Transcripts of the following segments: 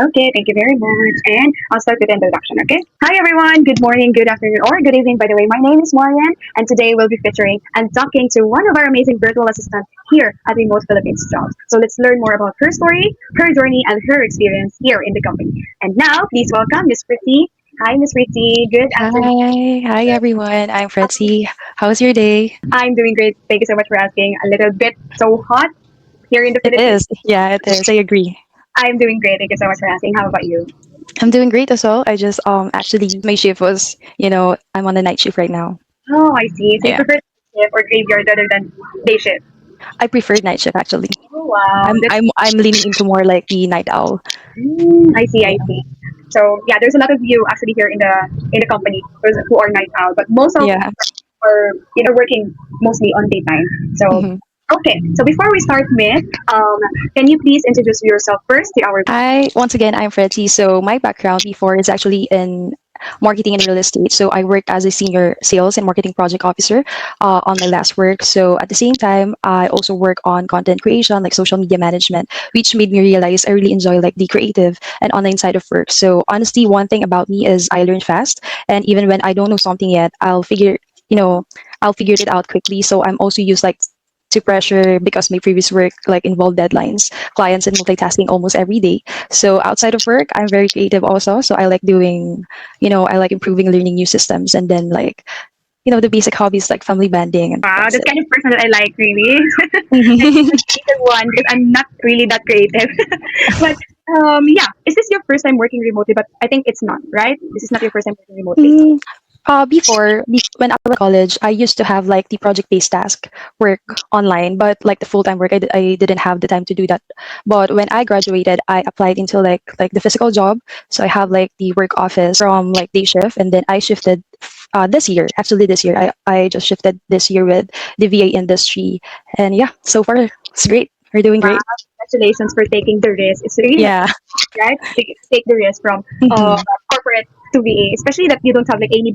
Okay, thank you very much. And I'll start with the introduction, okay? Hi, everyone. Good morning, good afternoon, or good evening, by the way. My name is Marian, and today we'll be featuring and talking to one of our amazing virtual assistants here at Remote Philippines Jobs. So let's learn more about her story, her journey, and her experience here in the company. And now, please welcome Miss Pretty. Hi, Miss Pretty. Good afternoon. Hi everyone. I'm Fretzy. How's your day? I'm doing great. Thank you so much for asking. A little bit so hot here in the It Philippines. is. Yeah, it is. I agree. I'm doing great. Thank you so much for asking. How about you? I'm doing great as well. I just actually my shift was, I'm on the night shift right now. Oh, I see. So you Yeah. prefer shift or graveyard rather than day shift? I prefer night shift actually. Oh, wow. I'm That's I'm I'm leaning into more like the night owl. I see. I Yeah. see. So yeah, there's a lot of you actually here in the company who are night owl, but most of Yeah. are working mostly on daytime. So hmm okay. So before we start, Miss, can you please introduce yourself first to our I once again I'm Fretzy. So my background before is actually in marketing and real estate. So I worked as a senior sales and marketing project officer on my last work. So at the same time, I also work on content creation, like social media management, which made me realize I really enjoy like the creative and online side of work. So honestly, one thing about me is I learn fast, and even when I don't know something yet, you know, I'll figure it out quickly. So I'm also used like to pressure because my previous work like involved deadlines, clients, and multitasking almost every day. So outside of work, I'm very creative also. So I like doing, I like improving, learning new systems, and then like, the basic hobbies like family banding, and wow, that's that's it. kind of person that I like really. I think the creative one because I'm not really that creative. But yeah, is this your first time working remotely? But I think it's not, right? This is not your first time working remotely. Mm, when I was in college, I used to have like the project-based task work online, but like the full-time work, I didn't have the time to do that. But when I graduated, I applied into like the physical job. So I have like the work office from like day shift, and then I shifted this year. Actually, this year I just shifted this year with the VA industry, and yeah, so far it's great. We're doing Wow, great. congratulations for taking the risk. It's really not Yeah. easy, right? Take the risk from uh, Mhm. corporate to VA, especially that you don't have like any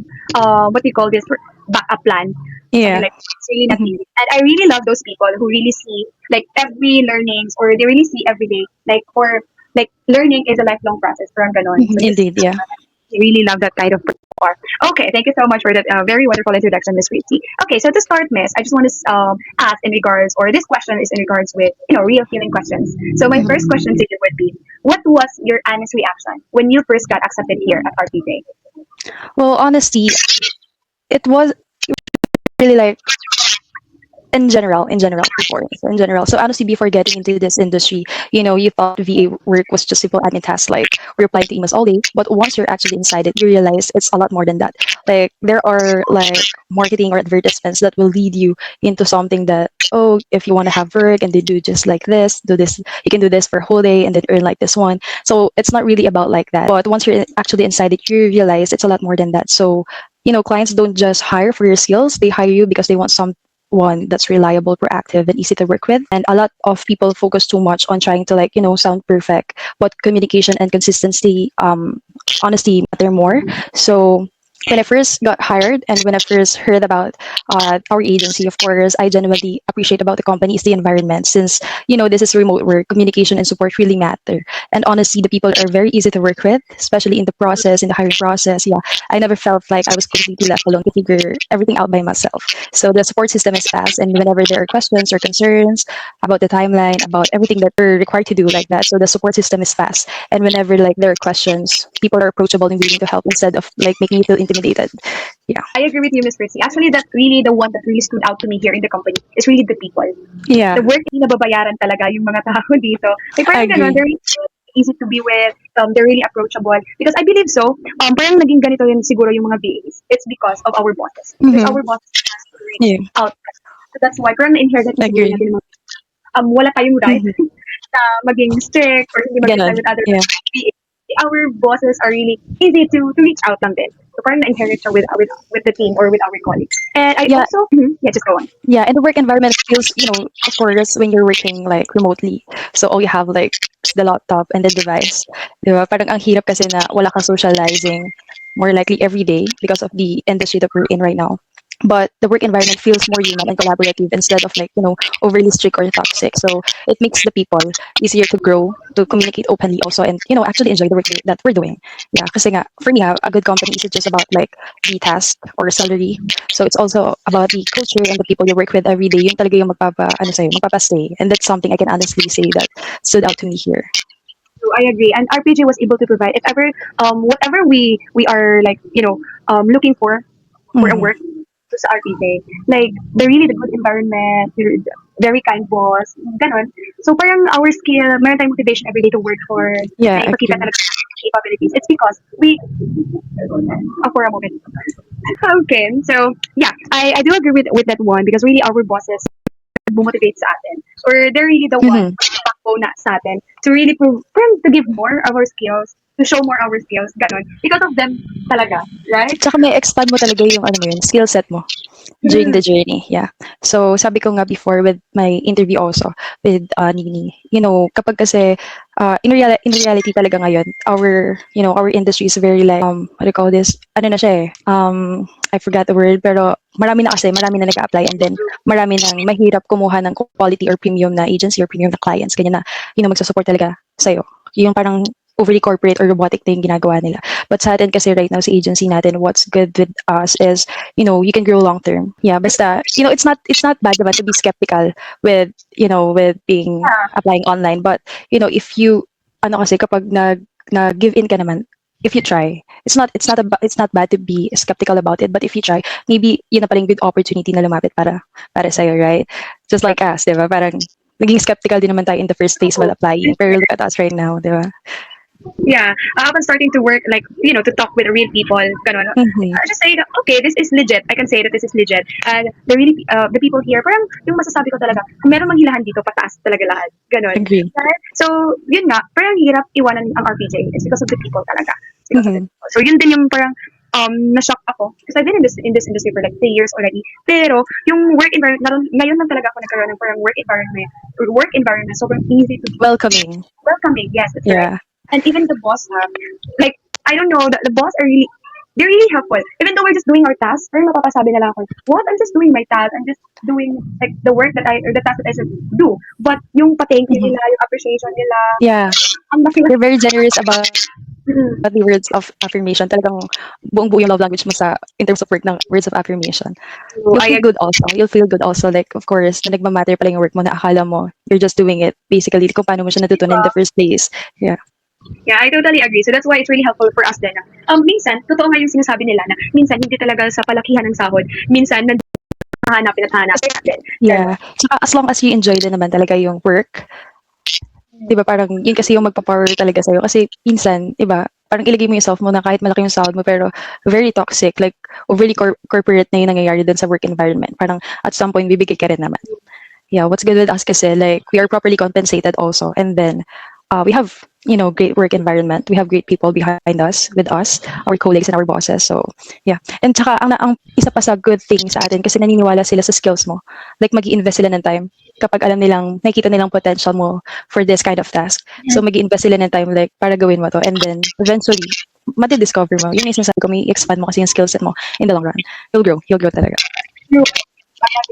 what do you call this backup plan, something Yeah. like that. It's really not Mhm. easy. And I really love those people who really see like every learnings or they really see every day like or like learning is a lifelong process. Parang ganon. So just Indeed, yeah. really love that kind of person. Okay, thank you so much for that very wonderful introduction, Miss Ritzy. Okay, so to start, Miss, I just want to ask in regards, or this question is in regards with real feeling questions. So my Mhm. first question to you would be, what was your honest reaction when you first got accepted here at RPJ? Well, honestly, it was really like in general before. So in general, so honestly, before getting into this industry, you thought VA work was just simple admin tasks like replying to emails all day. But once you're actually inside it, you realize it's a lot more than that. Like there are like marketing or advertisements that will lead you into something that, oh, if you want to have work and they do just like this, do this, you can do this for a whole day and then earn like this one. So it's not really about like that. But once you're actually inside it, you realize it's a lot more than that. So clients don't just hire for your skills, they hire you because they want one that's reliable, proactive, and easy to work with. And a lot of people focus too much on trying to like, sound perfect, but communication and consistency, honestly, matter more. So when I first got hired and when I first heard about our agency, of course, I genuinely appreciate about the company is the environment since, this is remote work, communication and support really matter. And honestly, the people are very easy to work with, especially in the process, in the hiring process. Yeah, I never felt like I was completely left alone to figure everything out by myself. So the support system is fast, and whenever there are questions or concerns about the timeline, about everything that we're required to do like that, so the support system is fast. And whenever like there are questions, people are approachable and willing to help instead of like making you feel intimidated. Yeah. I agree with you, Miss Ritzy. Actually, that's really the one that really stood out to me here in the company. Is really the people. The Yeah, work hindi nababayaran talaga yung mga tao dito. Like I parang ganun, agree. they're really easy to be with, they're really approachable. Because I believe so, parang naging ganito rin siguro yung mga VAs. It's because of our bosses. Because Mm-hmm. our bosses has to reach Yeah, out. So that's why, parang na-inherit na siguro agree. natin yung wala tayong right Mm-hmm. na maging strict or hindi mag-reply Ganon. with other Yeah. VAs. Our bosses are really easy to reach out lang din. So parang na-inherit siya with the team or with our colleagues. And I Yeah, also, yeah, just go on. yeah, and the work environment feels, of course, when you're working like remotely. So all you have like is the laptop and the device. Diba? Parang ang hirap kasi na wala kang socializing more likely every day because of the industry that we're in right now. but the work environment feels more human and collaborative instead of like overly strict or toxic. So it makes the people easier to grow, to communicate openly also, and actually enjoy the work that we're doing. Yeah, kasi nga for me, a good company isn't just about like the task or salary. So it's also about the culture and the people you work with every day. Yun talaga yung magpapastay. And that's something I can honestly say that stood out to me here. So I agree, and RPG was able to provide if ever whatever we are like looking for a Mhm. work to sa RPJ. Like, they're really the good environment, they're very kind boss, ganon. So, parang our skill, meron tayong motivation every day to work for, Yeah, na ipakita agree. talaga our capabilities. It's because for a moment. Okay, so, yeah, I do agree with that one because really our bosses motivate sa atin. Or they're really the one Mhm. backbone na sa atin to really prove, to give more of our skills, to show more our skills, ganon. Because of them talaga, right? Tsaka may expand mo talaga yung ano mo yun, skill set mo during the journey. Yeah. So sabi ko nga before with my interview also with Nini, kapag kasi in reality talaga ngayon, our industry is very like what do you call this? Ano na siya eh? I forgot the word pero marami na nag-apply and then marami nang mahirap kumuha ng quality or premium na agency or premium na clients ganyan na magsusupport talaga sa'yo. Yung parang overly corporate or robotic na yung ginagawa nila. But sa atin kasi right now sa agency natin, what's good with us is, you can grow long term. Yeah, basta, it's not bad naman to be skeptical with, with being applying online. But, if you, ano kasi kapag give in ka naman, if you try, it's not bad to be skeptical about it. But if you try, maybe yun na paling good opportunity na lumapit para sa'yo, right? Just like us, di ba? Parang naging skeptical din naman tayo in the first place while applying. Pero look at us right now, di ba? Yeah, upon starting to work, like, to talk with real people, ganun, Mhm. I just say, that, okay, this is legit. I can say that this is legit. And the people here, parang yung masasabi ko talaga, kung meron manghilahan dito, pataas talaga lahat. Ganun. Agree. Right? So, yun nga, parang hirap iwanan ang RPJ. It's because of the people talaga. It's because of the Mhm. people. So, yun din yung parang, na-shock ako. Because I've been in this industry for like 3 years already. Pero, yung work environment, ngayon lang talaga ako nagkaroon ng parang work environment, sobrang easy to be Welcoming. welcoming. Yes, that's right. Yeah. And even the boss, like, I don't know, the boss are really, they're really helpful. Even though we're just doing our tasks, pero mapapasabi na lang ako, what? I'm just doing my task. I'm just doing, like, the task that I should do. But yung pa-thank you Mhm. nila, yung appreciation nila, Yeah. ang laki They're very generous about mm, the words of affirmation. Talagang buong-buo yung love language mo in terms of work ng words of affirmation. so You'll I feel agree. good also. You'll feel good also. Like, of course, na nagmamatter pala yung work mo na akala mo you're just doing it. Basically, kung paano mo siya natutunan in the first place. Yeah. Yeah, I totally agree. So that's why it's really helpful for us din. Minsan, totoo nga yung sinasabi nila na minsan hindi talaga sa palakihan ng sahod. Minsan, hanapin at hanapin natin. Ganun. Yeah. Tsaka as long as you enjoy din naman talaga yung work, 'di ba parang yun kasi yung magpa-power talaga sa'yo. Kasi minsan, 'di ba, parang ilagay mo yung self mo na kahit malaki yung sahod mo pero very toxic, like overly corporate na yung nangyayari dun sa work environment. Parang at some point bibigay ka rin naman. Yeah, what's good with us kasi like we are properly compensated also, and then we have great work environment. We have great people behind us, with us, our colleagues and our bosses. So yeah, and tsaka ang isa pa sa good thing sa atin kasi naniniwala sila sa skills mo. Like mag-iinvest sila ng time kapag alam nilang nakikita nilang potential mo for this kind of task. So mag-iinvest sila ng time like para gawin mo to, and then eventually madi-discover mo. Yun yung sinasabi ko, may expand mo kasi yung skill set mo in the long run. You'll grow talaga.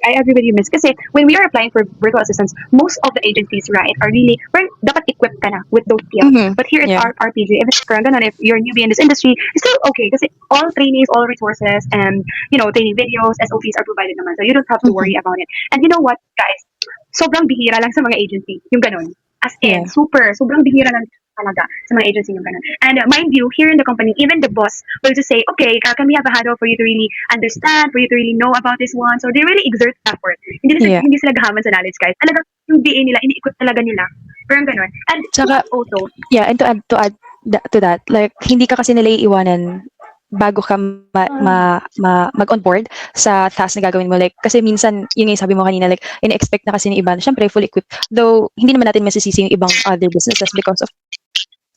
I agree with you, Miss. Kasi when we are applying for virtual assistants, most of the agencies, right, are really, well, dapat equipped ka na with those skills. Mhm. But here at Yeah. our RPG, if it's parang ganun, if you're a newbie in this industry, it's still okay. Kasi all trainings, all resources, and, training videos, SOPs are provided naman. So you don't have to Mhm. worry about it. And you know what, guys? Sobrang bihira lang sa mga agency, yung ganun. As in, Yeah. sobrang bihira lang talaga sa mga agency yung ganun. And mind you, here in the company, even the boss will just say, okay, can we have a huddle for you to really understand, for you to really know about this one? So they really exert effort. Yeah. Hindi sila gahaman sa knowledge, guys. Talaga, yung DA nila, iniikot talaga nila. Parang ganun. And Tsaka also, yeah, and to that, like hindi ka kasi nila iiwanan bago ka mag-onboard sa task na gagawin mo. Like, kasi minsan, yun nga yung sabi mo kanina, like, in-expect na kasi ng iba, syempre, full equipped. Though, hindi naman natin masisisi yung ibang other businesses because, of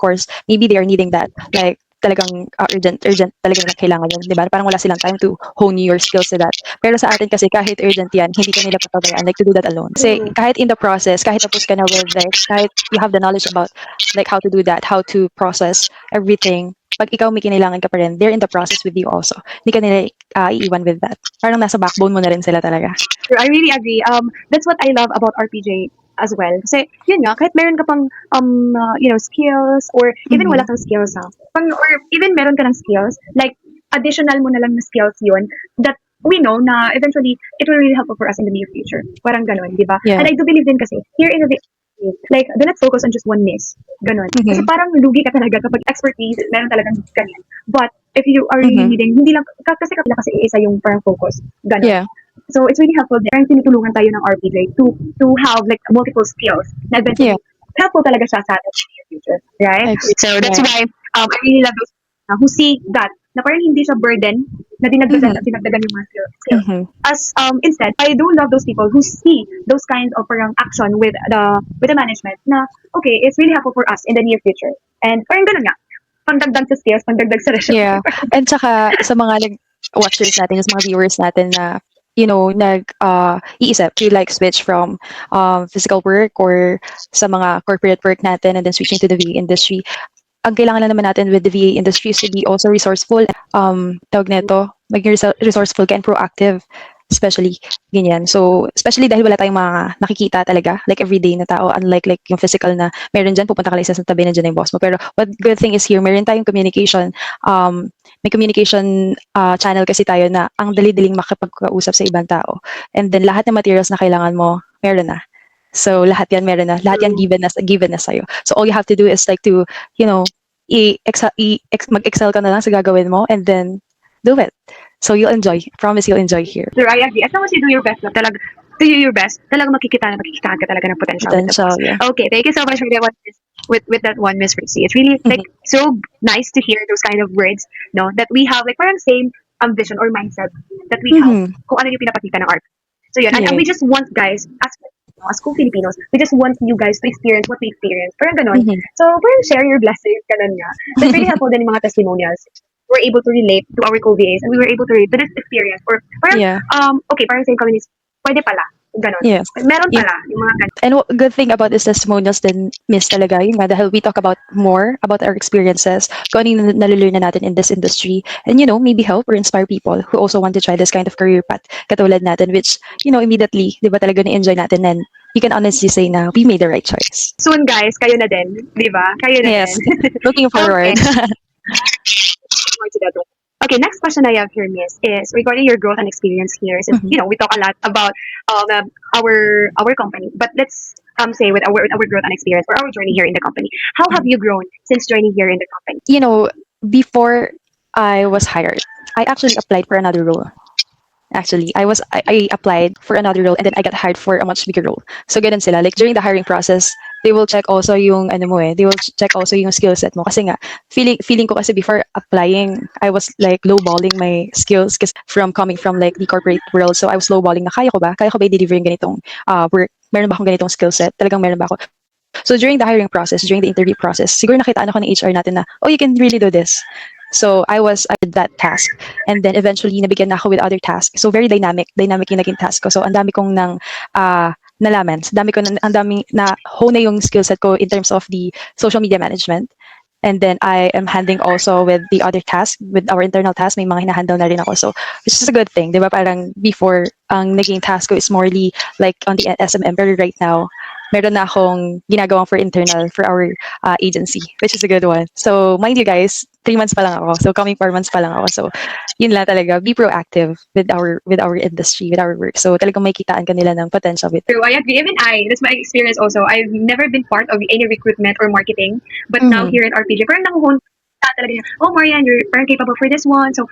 course, maybe they are needing that. Like, talagang urgent talaga nila kailangan yun, di ba? Parang wala silang time to hone your skills to that. Pero sa atin kasi, kahit urgent yan, hindi ka nila papabayaan, like, to do that alone. Kasi, kahit in the process, kahit tapos ka na with, like, kahit you have the knowledge about, like, how to do that, how to process everything, pag ikaw may kinailangan ka pa rin, they're in the process with you also. Hindi ka nila iiwan with that. Parang nasa backbone mo na rin sila talaga. True, I really agree. That's what I love about RPG as well. Kasi, yun nga, kahit meron ka pang, skills, or even wala Mhm. kang skills, or even meron ka ng skills, like, additional mo na lang na skills yun, that we know na eventually, it will really help for us in the near future. Parang ganun, di ba? Yeah. And I do believe din kasi, here in the like, do not focus on just one niche. Ganun. Kasi Mhm. parang lugi ka talaga kapag expertise, meron talagang ganyan. But, if you are really Mhm. needing, hindi lang, kasi kapila kasi isa yung parang focus. Ganun. Yeah. So it's really helpful there. Parang tinutulungan tayo ng RPJ to have like multiple skills na Yeah. eventually helpful talaga siya sa atin in the future, right? So that's Right. why I really love those who see that na parang hindi siya burden na dinagdagan Mhm. at dinagdagan yung mga skills. Mhm. As instead, I do love those people who see those kinds of parang action with the management na okay, it's really helpful for us in the near future. And parang ganun nga, pangdagdag sa skills, pangdagdag sa resume. Yeah. And saka sa mga watchers natin, sa mga viewers natin na iisip to like switch from physical work or sa mga corporate work natin and then switching to the VA industry. Ang kailangan lang naman natin with the VA industry is to be also resourceful. Tawag nito, maging resourceful ka and proactive. Especially, ganyan. So, especially dahil wala tayong mga nakikita talaga, like everyday na tao, unlike like yung physical na meron dyan, pupunta ka lang sa tabi, nandiyan na yung boss mo. Pero what good thing is here, meron tayong communication, may communication channel kasi tayo na ang dali-daling makipagkausap sa ibang tao. And then lahat ng materials na kailangan mo, meron na. So lahat yan meron na. Lahat yan given na sa'yo. So all you have to do is like to, mag-excel ka na lang sa gagawin mo and then do it. So you'll enjoy. Promise you'll enjoy here. Sure, I agree. As long as you do your best, talaga, to do your best, talaga makikita ka talaga ng potential. With the Potential, boss. yeah. Okay, thank you so much for that one, with that one, Miss Rixie. It's really like so nice to hear those kind of words, no, that we have like parang same vision or mindset that we have Mhm. kung ano yung pinapakita ng art. So yun, and Yeah. we just want guys, as cool Filipinos, we just want you guys to experience what we experience. Parang ganon. Mhm. So, parang share your blessings, ganon nga. That's really helpful din yung mga testimonials. We're able to relate to our co-VAs and we were able to relate to this experience. Or parang, Yeah. okay, parang same community, pwede pala. Ganon. Yes. Meron Yeah. pala yung mga ganon. And good thing about this testimonials din, Miss, talaga, yun nga, dahil we talk about more about our experiences, kung ano yung nalalearn na natin in this industry, and maybe help or inspire people who also want to try this kind of career path, katulad natin, which, immediately, di ba talaga na-enjoy natin, and you can honestly say na we made the right choice. Soon, guys, kayo na din. Di ba? Kayo na Yes. din. Looking forward. Forward to that one. Okay, next question I have here, Miss, is regarding your growth and experience here. Since Mhm. we talk a lot about our company, but let's say with our growth and experience or our journey here in the company. How have you grown since joining here in the company? Before I was hired, I actually applied for another role. Actually, I applied for another role and then I got hired for a much bigger role. So ganun sila. Like during the hiring process, they will check also yung they will check also yung skill set mo. Kasi nga, feeling ko kasi before applying, I was like lowballing my skills kasi coming from like the corporate world. So I was lowballing na kaya ko ba i-deliver yung ganitong work? Meron ba akong ganitong skill set? Talagang meron ba ako? So during the hiring process, during the interview process, siguro nakitaan ako ng HR natin na, oh, you can really do this. So I did that task. And then eventually, nabigyan na ako with other tasks. So very dynamic yung naging task ko. So ang dami kong nalaman. Ang dami na hone na yung skill set ko in terms of the social media management. And then I am handling also with the other task, with our internal task, may mga hinahandle na rin ako. So which is a good thing, di ba? Parang before, ang naging task ko is morely like on the SMM. Pero right now, meron na akong ginagawang for internal for our agency, which is a good one. So mind you guys, 3 months pa lang ako. So coming 4 months pa lang ako. So yun lang talaga, be proactive with our industry, with our work. So talagang may kitaan ka nila ng potential with. True, I agree. Even that's my experience also. I've never been part of any recruitment or marketing, but now here in RPG, parang nakuhon talaga niya, oh, Marian, you're parang capable for this one. So,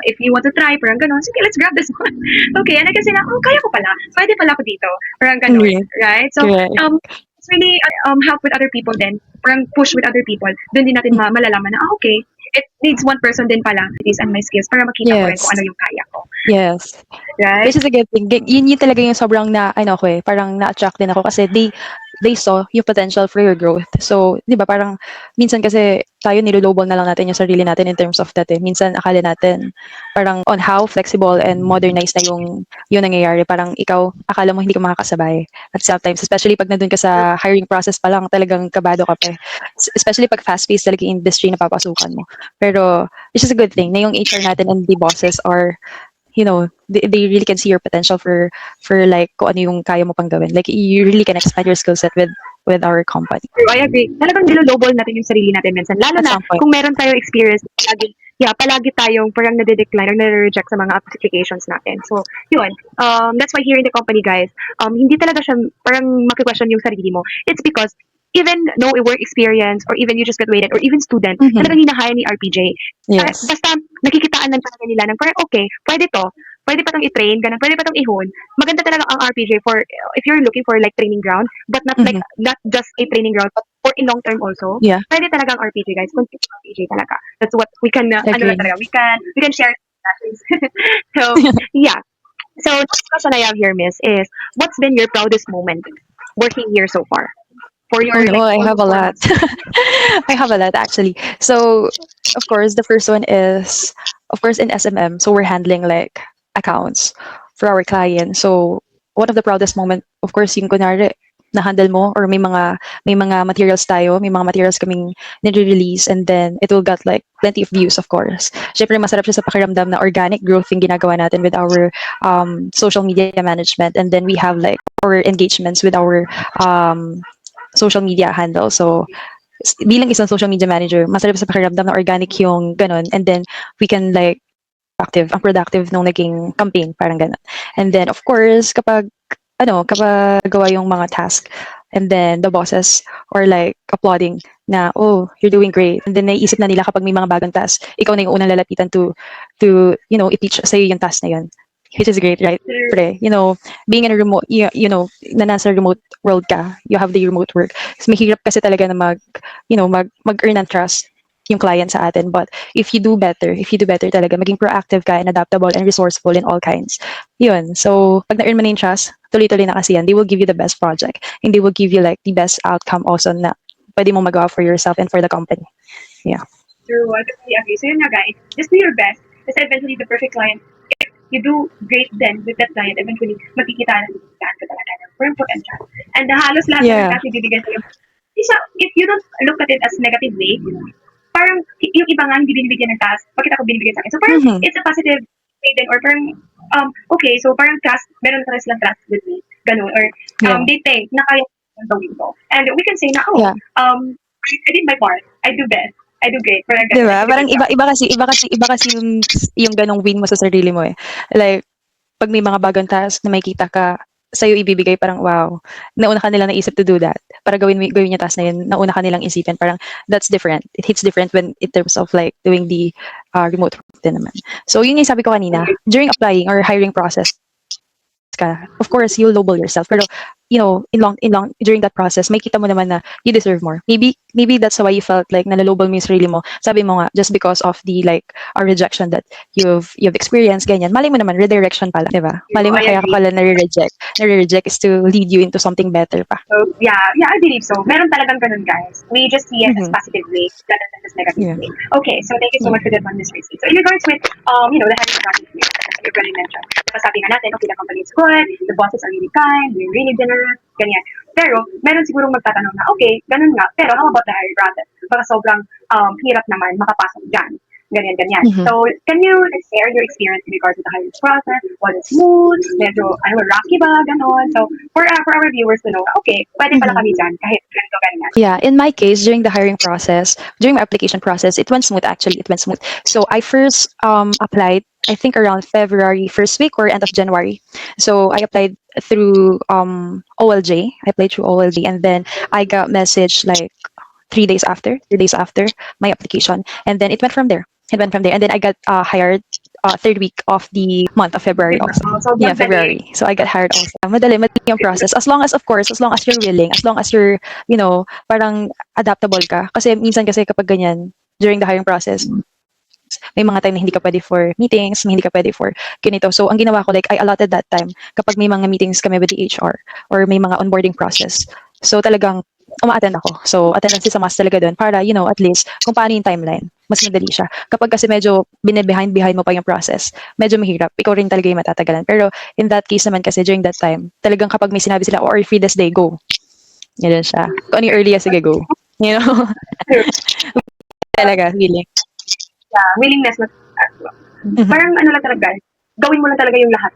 if you want to try, parang ganon, sige, let's grab this one. Okay, and I kasi na, oh, kaya ko pala. Pwede pala ako dito. Parang ganon, right? So, it's really help with other people then. Parang push with other people. Doon din natin malalaman na, okay, it needs one person din pala, it is and my skills, para makita ko rin kung ano yung kaya ko. Yes. Right? Which is a good thing. Yun talaga yung sobrang parang na-attract din ako kasi they saw yung potential for your growth. So, di ba, parang minsan kasi tayo nilolowball na lang natin yung sarili natin in terms of that eh. Minsan akala natin parang on how flexible and modernized na yung nangyayari. Parang ikaw, akala mo hindi ka makakasabay. At sometimes, especially pag nandun ka sa hiring process pa lang, talagang kabado ka pa eh. Especially pag fast-paced talaga yung industry na papasukan mo. Pero, which is a good thing na yung HR natin and the bosses are they really can see your potential for like kung ano yung kaya mo pang gawin. Like you really can expand your skill set with our company True, I agree. Talagang nilolowball natin yung sarili natin minsan. Lalo at na some point. kung meron tayong experience, palagi tayong parang nade-decline or nare-reject sa mga applications natin. So, yun. That's why here in the company, guys, hindi talaga siya parang maki-question yung sarili mo. It's because even no work experience or even you just graduated or even student, Mhm. talagang hinahire ni RPJ. Yes. Basta nakikitaan lang talaga nila ng parang okay, pwede to. Pwede pa tong i-train, ganun. Pwede pa tong ihon. Maganda talaga ang RPJ for if you're looking for like training ground, but Mhm. not just a training ground, but for in long term also. Yeah, Pwede talaga ang RPJ, guys. Continue RPJ talaga. That's what we can ano lang agree. talaga. We can share suggestions. So, yeah. So, next question I have here, Miss, is what's been your proudest moment working here so far for Oh your no, like I have almost a four lot. months? I have a lot actually. So, of course, the first one is, of course, in SMM. So we're handling like accounts for our clients. So one of the proudest moment, of course, yung kunwari, na-handle mo or may mga materials tayo, may mga materials kaming nire-release and then it will get like plenty of views, of course. Syempre, masarap siya sa pakiramdam na organic growth yung ginagawa natin with our social media management and then we have like our engagements with our social media handle. So, bilang isang social media manager, masarap sa pakiramdam na organic yung ganun. And then, we can like, ang productive nung naging campaign, parang ganun. And then, of course, kapag gawa yung mga task, and then the bosses are like applauding na, oh, you're doing great. And then, naiisip na nila kapag may mga bagong task, ikaw na yung unang lalapitan to i-teach sa'yo yung task na yun. Which is great, right? Pre, being in a remote, na nasa remote world ka, you have the remote work. So, mahirap kasi talaga na mag-earn ng trust yung client sa atin. But if you do better talaga, maging proactive ka and adaptable and resourceful in all kinds. Yun. So, pag na-earn mo na yung trust, tuloy-tuloy na kasi yan. They will give you the best project. And they will give you like the best outcome also na pwede mo magawa for yourself and for the company. Yeah. True, I totally agree. So yun nga guys, just do your best. Kasi eventually the perfect client, if you do great then with that client, eventually makikita ka talaga ng firm potential. And halos lahat ng Yeah. kasi bibigyan sa'yo. If you don't look at it as negative way, parang yung iba nga hindi binibigyan ng task, bakit ako binibigyan sa akin? So parang Mhm. it's a positive way din or parang okay, so parang trust, meron ka silang trust with me. Ganun. Or Yeah. they think na kaya kong gawin to. And we can say na, Yeah. I did my part. I do best. I do great. Parang ganun. Diba? I do Parang good job. iba kasi yung ganong win mo sa sarili mo eh. Like, pag may mga bagong task na makikita ka, sa'yo ibibigay parang, wow, nauna ka nilang naisip to do that. Para gawin yung task na yun, nauna ka nilang isipin. Parang, that's different. It hits different when, in terms of like, doing the remote work din naman. So, yun yung sabi ko kanina, during applying or hiring process, ka, of course, you'll lowball yourself. Pero, during that process, may kita mo naman na you deserve more. Maybe that's why you felt like nalalowball mo yung sarili mo. Sabi mo nga, just because of the like a rejection that you've experienced, ganyan. Malay mo naman, redirection pala, di ba? Malay mo I kaya ka agree. pala nare-reject. Nare-reject is to lead you into something better pa. So, yeah, I believe so. Meron talagang ganun, guys. We just see it as Mhm. positive way rather than as negative Yeah. way. Okay, so thank you so Yeah. much for that one, Miss Tracy. So in regards with, the hiring process here, as you've already mentioned, sabi nga natin, okay, the company is good, the bosses are really kind, they're really generous, ganyan. Pero, meron sigurong magtatanong na, okay, ganun nga, pero how about the hiring process? Baka sobrang hirap naman makapasok dyan. Ganyan. Mhm. So, can you share your experience in regards to the hiring process? Was it smooth? Medyo, rocky ba? Ganon. So, for our viewers to know, okay, pwede pala Mhm. kami dyan kahit ganito, ganyan. Yeah, in my case, during the hiring process, during my application process, it went smooth actually. It went smooth. So I first applied, I think around February first week or end of January. So I applied through OLJ. I applied through OLJ and then I got message like 3 days after my application, and then it went from there. And then I got hired third week of the month of February also. So, Yeah, madali. February. So I got hired also. Madali yung process. As long as, of course, as long as you're willing, as long as you're, parang adaptable ka. Kasi minsan kasi kapag ganyan, during the hiring process, may mga time na hindi ka pwede for meetings, hindi ka pwede for ganito. So, ang ginawa ko, like, I allotted that time kapag may mga meetings kami with the HR or may mga onboarding process. So talagang uma-attend ako. So attendance is a must talaga doon para, at least kung paano yung timeline. Mas madali siya. Kapag kasi medyo bine-behind mo pa yung process, medyo mahirap. Ikaw rin talaga yung matatagalan. Pero in that case naman kasi during that time, talagang kapag may sinabi sila, or free this day, go. Ganun siya. Kung ano yung earliest, sige, go. You know? Talaga, really. Yeah, willingness na, Mhm. parang ano lang talaga, gawin mo lang talaga yung lahat,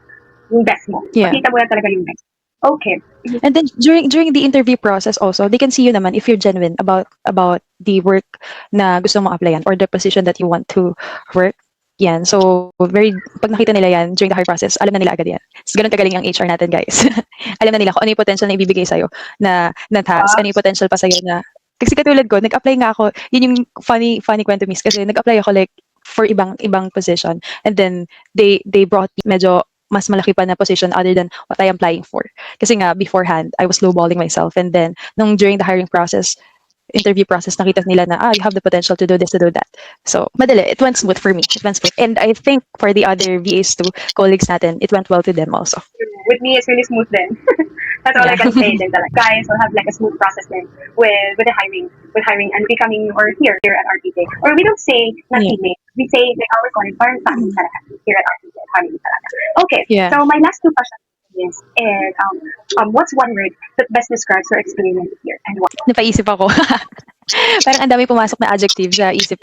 yung best mo. Yeah. Pakita mo lang talaga yung best. Okay. And then during the interview process also, they can see you naman if you're genuine about the work na gusto mo applyan or the position that you want to work. Yan. So, pag nakita nila yan during the hiring process, alam na nila agad yan. So, ganun kagaling ang HR natin, guys. Alam na nila kung ano yung potential na ibibigay sa'yo na task, Wow. ano yung potential pa sa'yo na, kasi katulad ko, nag-apply nga ako, yun yung funny kwento, miss, kasi nag-apply ako like, for ibang position. And then, they brought me medyo mas malaki pa na position other than what I am applying for. Kasi nga, beforehand, I was lowballing myself. And then, during the hiring process, interview process, nakita nila na, you have the potential to do this, to do that. So, madali. It went smooth for me. It went smooth. And I think for the other VAs too, colleagues natin, it went well to them also. With me, it's really smooth then. That's all I Yeah. can say then. Like, guys will have like a smooth process then with the hiring and becoming or here at RPJ. Or we don't say not Yeah. teammate. We say like our calling parang family talaga here at RPJ. Family talaga. Okay. Yeah. So my last two questions is what's one word that best describes your experience here and why? Napaisip ako. Parang ang dami pumasok na adjective sa isip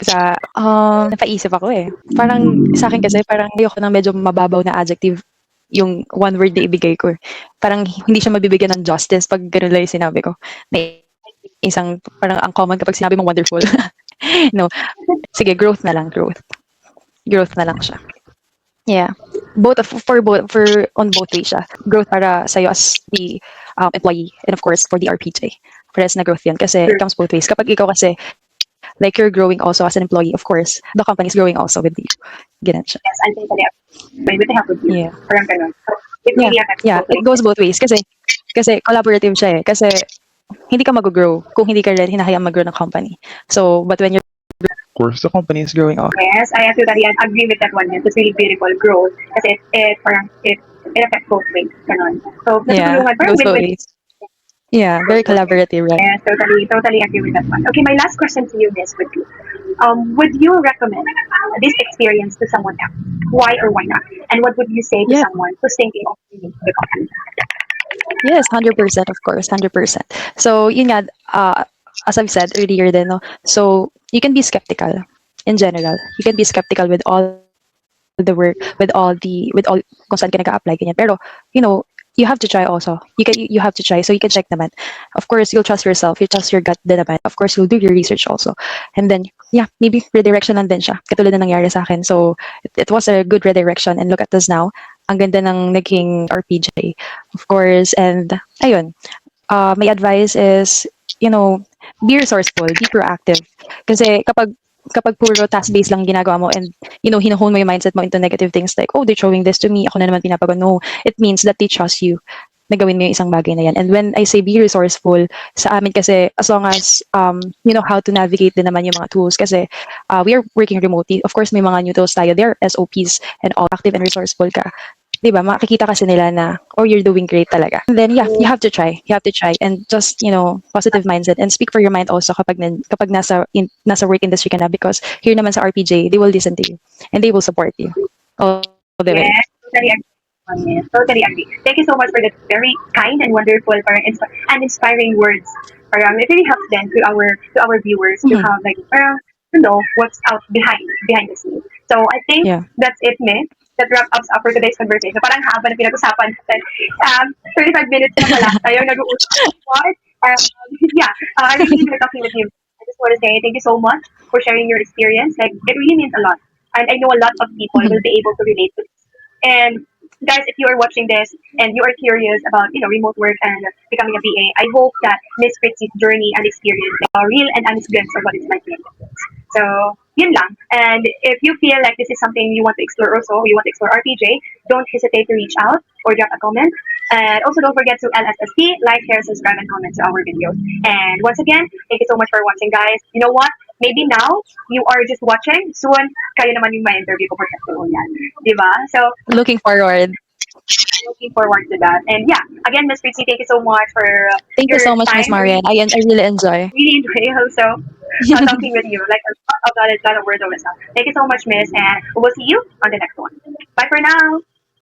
napaisip ako eh. Parang sa akin kasi parang ayoko ng medyo mababaw na adjective yung one word na ibigay ko. Parang hindi siya mabibigyan ng justice pag ganun lang yung sinabi ko. Na isang parang ang common kapag sinabi mong wonderful. No. Sige, growth na lang, growth. Growth na lang siya. Yeah. For on both ways siya. Growth para sa'yo as the employee and of course for the RPJ. Pares na growth yun kasi it comes both ways. Kapag ikaw kasi like you're growing also as an employee, of course, the company is growing also with you. Ganun siya. Yes, I totally agree with the help with you. Yeah. Parang ganun. So, it Yeah. really affects Yeah, both it ways. goes both ways kasi collaborative siya eh. Kasi hindi ka mag-grow kung hindi ka rin hinahayaan mag-grow ng company. So, but when you're of course, the company is growing also. Yes, I totally agree with that one. It's really beautiful growth kasi it affects both ways. Ganun. So, Yeah, natutulungan. Parang goes both win-win. ways. Yeah, very collaborative, right? Yes, totally agree with that one. Okay, my last question to you, Miss, would you recommend this experience to someone else? Why or why not? And what would you say to Yeah. someone who's thinking of leaving the company? Yes, 100%, of course, 100%. So, yun nga, as I've said earlier then, no? So, you can be skeptical in general. You can be skeptical with all the work, with all, kung saan ka nag-a-apply, ganyan. Pero, you have to try also. You have to try. So, you can check naman. Of course, you'll trust yourself. You trust your gut din naman. Of course, you'll do your research also. And then, yeah, maybe redirection lang din siya. Katulad na nangyari sa akin. So, it was a good redirection. And look at us now. Ang ganda ng naging RPJ. Of course, and ayun, my advice is, be resourceful, be proactive. Kasi kapag puro task-based lang ginagawa mo and, hinuhone mo yung mindset mo into negative things like, oh, they're showing this to me, ako na naman pinapagawa. No, it means that they trust you na gawin mo yung isang bagay na yan. And when I say be resourceful, sa amin kasi, as long as you know how to navigate din naman yung mga tools kasi we are working remotely. Of course, may mga new tools tayo. There are SOPs and all active and resourceful ka. Diba, makikita kasi nila na, oh, you're doing great talaga. And then, yeah, you have to try. You have to try. And just, positive mindset. And speak for your mind also kapag nasa work industry ka na. Because here naman sa RPJ, they will listen to you. And they will support you. All the way. Yes, totally agree. Yes, totally agree. Thank you so much for that very kind and wonderful and inspiring words. It really helps then to our viewers to have like to know what's out behind the scenes. So I think Yeah. that's it, Miss. That wraps up for today's conversation. Parang haba na pinag-usapan natin. 35 minutes na pala tayo nag-uusap. What? Yeah, I really enjoyed talking with you. I just want to say thank you so much for sharing your experience. Like, it really means a lot. And I know a lot of people will be able to relate to this. And guys, if you are watching this and you are curious about remote work and becoming a VA, I hope that Miss Fritzy's journey and experience are real and honest glimpse of what it's like to make a difference. So, yun lang. And if you feel like this is something you want to explore also, you want to explore RPJ, don't hesitate to reach out or drop a comment. And also don't forget to LSSP, like, share, subscribe, and comment to our videos. And once again, thank you so much for watching, guys. You know what? Maybe now, you are just watching. Soon, kayo naman yung ma-interview ko for testimonial. Diba? So, Looking forward. looking forward to that. And yeah, again, Miss Fritzy, thank you so much for Thank you your so much, Miss time. Marian. I really enjoy. Really enjoy also talking with you. Like a lot of words of wisdom. Thank you so much, Miss, and we'll see you on the next one. Bye for now.